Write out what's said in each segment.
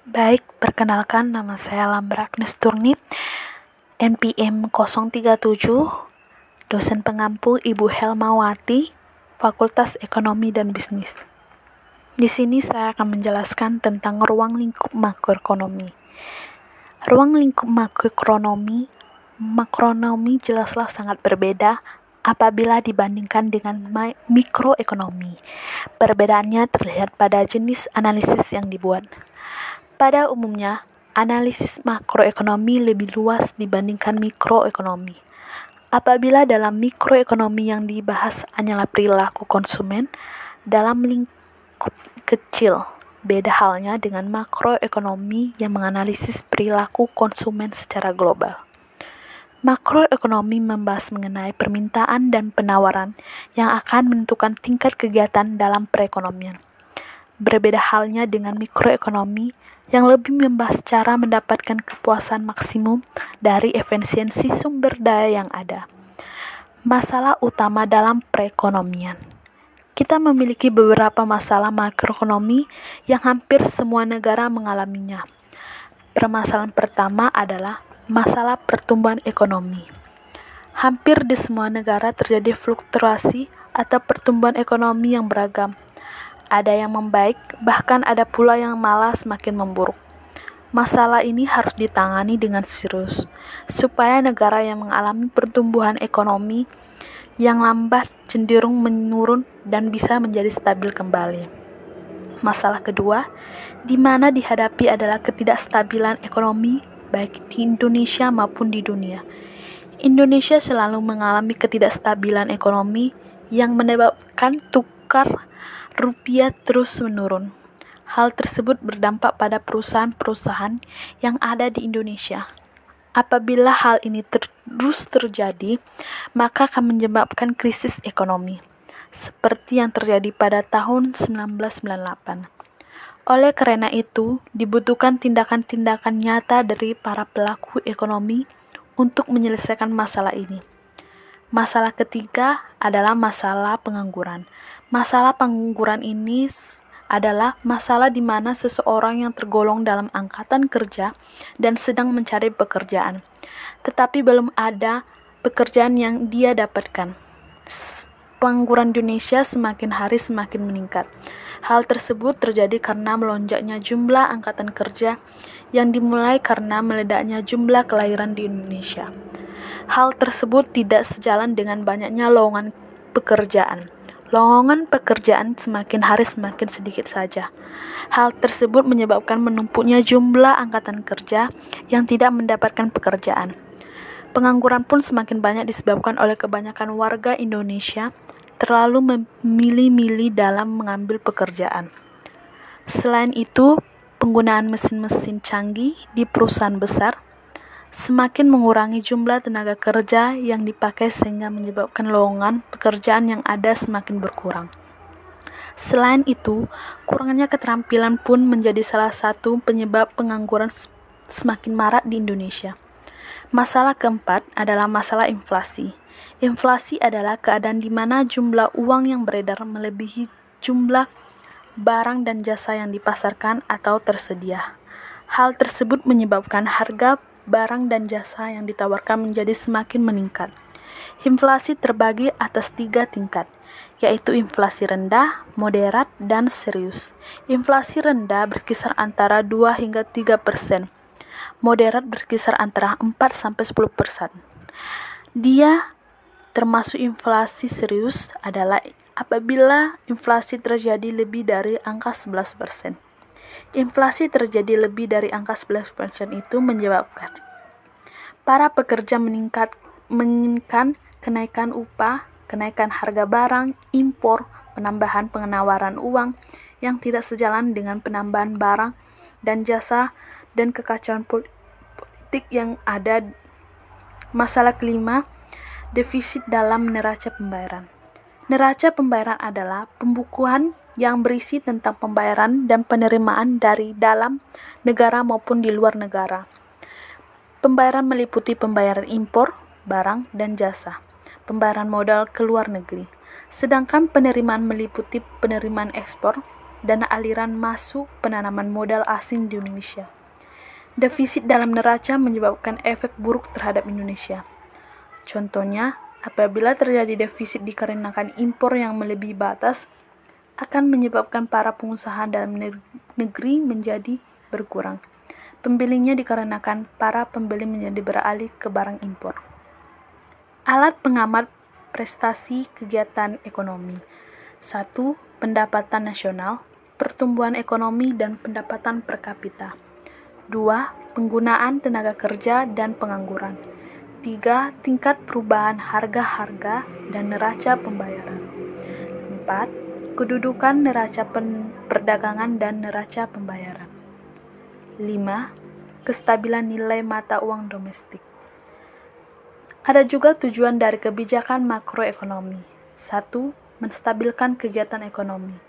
Baik, perkenalkan nama saya Lambra Agnes Turni, NPM 037, dosen pengampu Ibu Helmawati, Fakultas Ekonomi dan Bisnis. Di sini saya akan menjelaskan tentang ruang lingkup makroekonomi. Ruang lingkup makroekonomi jelaslah sangat berbeda apabila dibandingkan dengan mikroekonomi. Perbedaannya terlihat pada jenis analisis yang dibuat. Pada umumnya, analisis makroekonomi lebih luas dibandingkan mikroekonomi. Apabila dalam mikroekonomi yang dibahas hanyalah perilaku konsumen dalam lingkup kecil, beda halnya dengan makroekonomi yang menganalisis perilaku konsumen secara global. Makroekonomi membahas mengenai permintaan dan penawaran yang akan menentukan tingkat kegiatan dalam perekonomian. Berbeda halnya dengan mikroekonomi yang lebih membahas cara mendapatkan kepuasan maksimum dari efisiensi sumber daya yang ada. Masalah utama dalam perekonomian. Kita memiliki beberapa masalah makroekonomi yang hampir semua negara mengalaminya. Permasalahan pertama adalah masalah pertumbuhan ekonomi. Hampir di semua negara terjadi fluktuasi atau pertumbuhan ekonomi yang beragam. Ada yang membaik, bahkan ada pula yang malah semakin memburuk. Masalah ini harus ditangani dengan serius, supaya negara yang mengalami pertumbuhan ekonomi yang lambat cenderung menurun dan bisa menjadi stabil kembali. Masalah kedua, di mana dihadapi adalah ketidakstabilan ekonomi baik di Indonesia maupun di dunia. Indonesia selalu mengalami ketidakstabilan ekonomi yang menyebabkan tukar rupiah terus menurun. Hal tersebut berdampak pada perusahaan-perusahaan yang ada di Indonesia. Apabila hal ini terus terjadi, maka akan menyebabkan krisis ekonomi, seperti yang terjadi pada tahun 1998. Oleh karena itu, dibutuhkan tindakan-tindakan nyata dari para pelaku ekonomi untuk menyelesaikan masalah ini. Masalah ketiga adalah masalah pengangguran. Masalah pengangguran ini adalah masalah di mana seseorang yang tergolong dalam angkatan kerja dan sedang mencari pekerjaan, tetapi belum ada pekerjaan yang dia dapatkan. Pengangguran Indonesia semakin hari semakin meningkat. Hal tersebut terjadi karena melonjaknya jumlah angkatan kerja yang dimulai karena meledaknya jumlah kelahiran di Indonesia. Hal tersebut tidak sejalan dengan banyaknya lowongan pekerjaan. Lowongan pekerjaan semakin hari semakin sedikit saja. Hal tersebut menyebabkan menumpuknya jumlah angkatan kerja yang tidak mendapatkan pekerjaan. Pengangguran pun semakin banyak disebabkan oleh kebanyakan warga Indonesia terlalu memilih-milih dalam mengambil pekerjaan. Selain itu, penggunaan mesin-mesin canggih di perusahaan besar semakin mengurangi jumlah tenaga kerja yang dipakai sehingga menyebabkan lowongan pekerjaan yang ada semakin berkurang. Selain itu, kurangnya keterampilan pun menjadi salah satu penyebab pengangguran semakin marak di Indonesia. Masalah keempat adalah masalah inflasi. Inflasi adalah keadaan di mana jumlah uang yang beredar melebihi jumlah barang dan jasa yang dipasarkan atau tersedia. Hal tersebut menyebabkan harga barang dan jasa yang ditawarkan menjadi semakin meningkat. Inflasi terbagi atas 3 tingkat, yaitu inflasi rendah, moderat, dan serius. Inflasi rendah berkisar antara 2 hingga 3%. Moderat berkisar antara 4-10%. Dia termasuk inflasi serius adalah apabila inflasi terjadi lebih dari angka 11%. Inflasi terjadi lebih dari angka 11% itu menyebabkan para pekerja menginginkan kenaikan upah, kenaikan harga barang, impor, penambahan penawaran uang yang tidak sejalan dengan penambahan barang dan jasa, dan kekacauan politik yang ada. Masalah kelima, defisit dalam neraca pembayaran. Neraca pembayaran adalah pembukuan yang berisi tentang pembayaran dan penerimaan dari dalam negara maupun di luar negara. Pembayaran meliputi pembayaran impor, barang, dan jasa, pembayaran modal ke luar negeri. Sedangkan penerimaan meliputi penerimaan ekspor, dan aliran masuk penanaman modal asing di Indonesia. Defisit dalam neraca menyebabkan efek buruk terhadap Indonesia. Contohnya, apabila terjadi defisit dikarenakan impor yang melebihi batas, akan menyebabkan para pengusaha dalam negeri menjadi berkurang. Pembelinya dikarenakan para pembeli menjadi beralih ke barang impor. Alat pengamat prestasi kegiatan ekonomi. 1. Pendapatan nasional, pertumbuhan ekonomi dan pendapatan per kapita. 2. Penggunaan tenaga kerja dan pengangguran. 3. Tingkat perubahan harga-harga dan neraca pembayaran. 4. Kedudukan neraca perdagangan dan neraca pembayaran. 5. Kestabilan nilai mata uang domestik. Ada juga tujuan dari kebijakan makroekonomi. 1. Menstabilkan kegiatan ekonomi.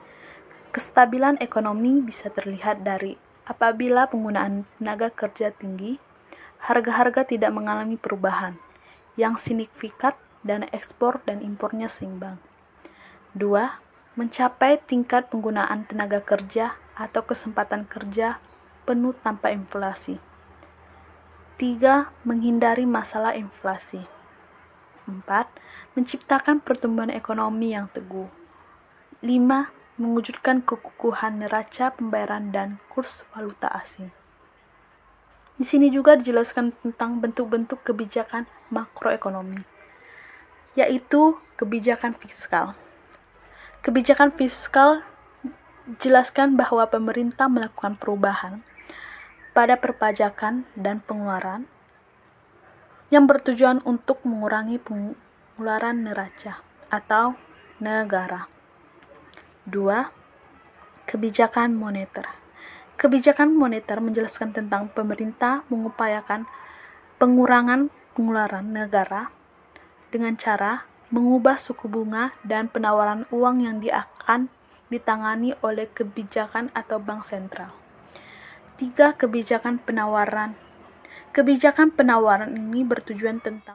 Kestabilan ekonomi bisa terlihat dari apabila penggunaan tenaga kerja tinggi, harga-harga tidak mengalami perubahan yang signifikan dan ekspor dan impornya seimbang. 2. Mencapai tingkat penggunaan tenaga kerja atau kesempatan kerja penuh tanpa inflasi. 3. Menghindari masalah inflasi. 4. Menciptakan pertumbuhan ekonomi yang teguh. 5. Mewujudkan kekukuhan neraca pembayaran dan kurs valuta asing. Di sini juga dijelaskan tentang bentuk-bentuk kebijakan makroekonomi, yaitu kebijakan fiskal. Kebijakan fiskal jelaskan bahwa pemerintah melakukan perubahan pada perpajakan dan pengeluaran yang bertujuan untuk mengurangi pengeluaran neraca atau negara. 2. Kebijakan moneter. Kebijakan moneter menjelaskan tentang pemerintah mengupayakan pengurangan pengeluaran negara dengan cara mengubah suku bunga dan penawaran uang yang akan ditangani oleh kebijakan atau bank sentral. 3. Kebijakan penawaran. Kebijakan penawaran ini bertujuan tentang